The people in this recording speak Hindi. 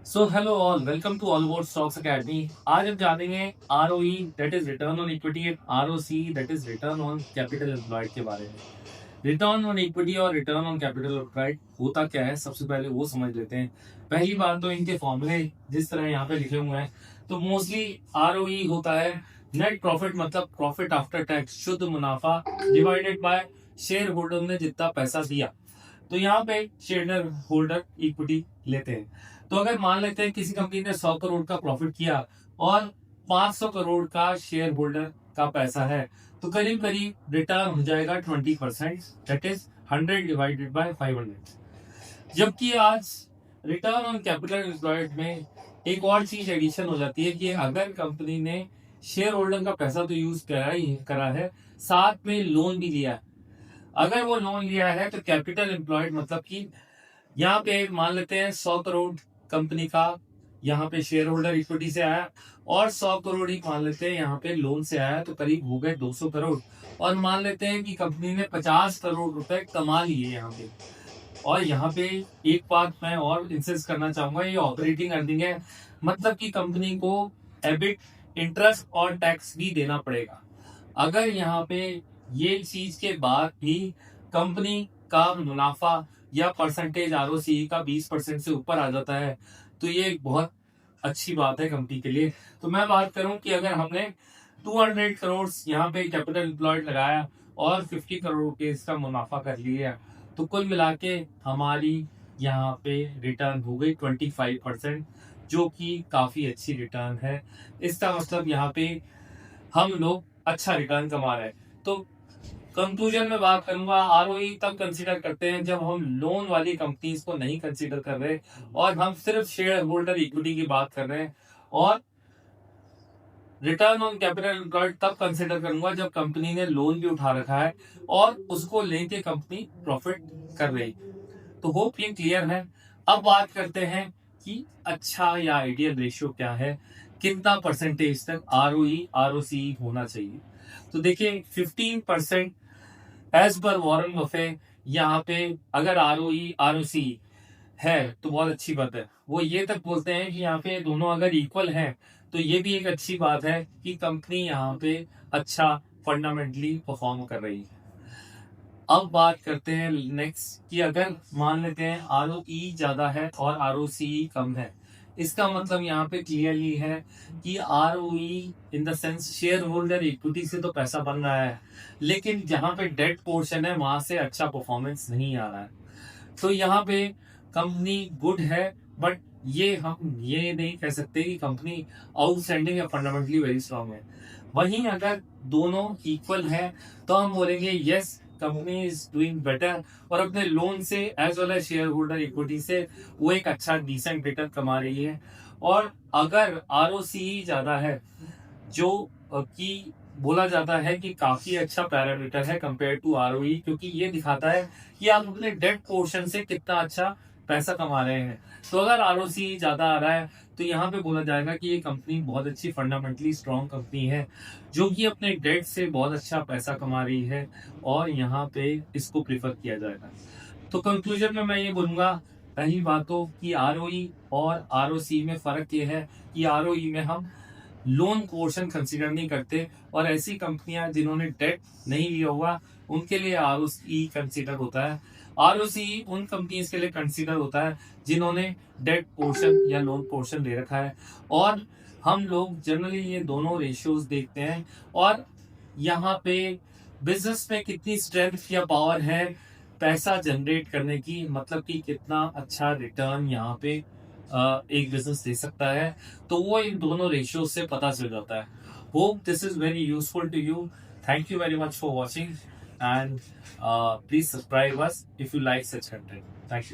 So hello all, welcome to all about stocks academy. आज हम जानेंगे ROE that is return on equity and ROC that is return on capital employed के बारे में। रिटर्न ऑन इक्विटी और रिटर्न ऑन कैपिटल एम्प्लॉयड होता क्या है, सबसे पहले वो समझ लेते हैं। पहली बात तो इनके फॉर्मूले जिस तरह यहाँ पे लिखे हुए हैं, तो मोस्टली आरओई होता है नेट प्रॉफिट, मतलब प्रॉफिट आफ्टर टैक्स, शुद्ध मुनाफा डिवाइडेड बाय शेयर होल्डर ने जितना पैसा दिया। तो यहाँ पे शेयर होल्डर इक्विटी लेते हैं। तो अगर मान लेते हैं किसी कंपनी ने 100 करोड़ का प्रॉफिट किया और 500 करोड़ का शेयर होल्डर का पैसा है, तो करीब करीब रिटर्न हो जाएगा 20%, दैट इज 100 डिवाइडेड बाय 500। जबकि आज रिटर्न ऑन कैपिटल एम्प्लॉयड में एक और चीज एडिशन हो जाती है कि अगर कंपनी ने शेयर होल्डर का पैसा तो यूज करा है, साथ में लोन भी लिया है। अगर वो लोन लिया है तो कैपिटल एम्प्लॉयड मतलब कि यहाँ पे मान लेते हैं 100 करोड़ कंपनी का यहाँ पे शेयर होल्डर इक्विटी से आया, और 100 करोड़ ही मान लेते हैं यहाँ पे लोन से आया, तो करीब हो गए 200 करोड़। और मान लेते हैं कि कंपनी ने 50 करोड़ रुपए कमा लिए यहाँ पे। और यहाँ पे एक बात मैं और इंसिस्ट करना चाहूंगा, ये ऑपरेटिंग अर्निंग है, मतलब कि कंपनी को एबिट, इंटरेस्ट और टैक्स भी देना पड़ेगा। अगर यहाँ पे ये चीज के बाद भी कंपनी का मुनाफा या परसेंटेज आरओसी का 20% से ऊपर आ जाता है, तो ये एक बहुत अच्छी बात है कंपनी के लिए। तो मैं बात करूं कि अगर हमने 200 करोड़ यहाँ पे कैपिटल एम्प्लॉयड लगाया और 50 करोड़ के इसका मुनाफा कर लिया, तो कुल मिला के हमारी यहाँ पे रिटर्न हो गई 25%, जो कि काफी अच्छी रिटर्न है। इसका मतलब यहाँ पे हम लोग अच्छा रिटर्न कमा रहे हैं। तो कंक्लूजन में बात करूंगा, आरओई तब कंसीडर करते हैं जब हम लोन वाली कंपनीज को नहीं कंसीडर कर रहे और हम सिर्फ शेयर होल्डर इक्विटी की बात कर रहे हैं। और रिटर्न ऑन कैपिटल एम्प्लॉयड तब कंसीडर करूंगा जब कंपनी ने लोन भी उठा रखा है और उसको लेके कंपनी प्रॉफिट कर रही। तो होप ये क्लियर है। अब बात करते हैं कि अच्छा या आइडियल रेशियो क्या है, कितना परसेंटेज तक आरओई आरओसी होना चाहिए। तो देखिए 15% एज पर वॉरेन बफे, यहाँ पे अगर आरओई आरओसी है तो बहुत अच्छी बात है। वो ये तक बोलते हैं कि यहाँ पे दोनों अगर इक्वल हैं तो ये भी एक अच्छी बात है कि कंपनी यहाँ पे अच्छा फंडामेंटली परफॉर्म कर रही है। अब बात करते हैं नेक्स्ट कि अगर मान लेते हैं आरओई ज्यादा है और आरओसी कम है, इसका मतलब यहाँ पे क्लियरली है कि ROE in the sense share holder equity से तो पैसा बन रहा है, लेकिन जहां पे डेट पोर्शन है वहां से अच्छा परफॉर्मेंस नहीं आ रहा है। तो यहाँ पे कंपनी गुड है, बट ये हम ये नहीं कह सकते कि कंपनी आउटस्टैंडिंग या फंडामेंटली वेरी स्ट्रांग है। वहीं अगर दोनों इक्वल है तो हम बोलेंगे yes, company is doing better, और अपने लोन से as well as share holder equity से वो एक अच्छा डिसेंट रिटर्न कमा रही है। और अगर आरओसी ज्यादा है, जो कि बोला जाता है कि काफी अच्छा पैरामीटर है कंपेयर टू आरओई, क्योंकि ये दिखाता है कि आप अपने डेट पोर्शन से कितना अच्छा पैसा कमा रहे हैं। तो अगर आरओसी ज्यादा आ रहा है तो यहाँ पे बोला जाएगा कि ये कंपनी बहुत अच्छी फंडामेंटली स्ट्रॉन्ग कंपनी है, जो कि अपने डेट से बहुत अच्छा पैसा कमा रही है, और यहाँ पे इसको प्रिफर किया जाएगा। तो कंक्लूजन में मैं ये बोलूंगा, पहली बात तो कि आरओई और आरओसी में फर्क ये है कि आरओई में हम लोन पोर्शन कंसीडर नहीं करते, और ऐसी कंपनियां जिन्होंने डेट नहीं लिया हुआ उनके लिए आरओसी कंसीडर होता है। आरओसी उन कंपनीज के लिए कंसीडर होता है जिन्होंने डेट पोर्शन या लोन पोर्शन ले रखा है। और हम लोग जनरली ये दोनों रेशियोज देखते हैं, और यहाँ पे बिजनेस में कितनी स्ट्रेंथ या पावर है पैसा जनरेट करने की, मतलब कि कितना अच्छा रिटर्न यहाँ पे एक बिजनेस दे सकता है, तो वो इन दोनों रेशियो से पता चल जाता है। Hope this is very useful to you. Thank you very much for watching, and please subscribe us if you like such content. Thank you.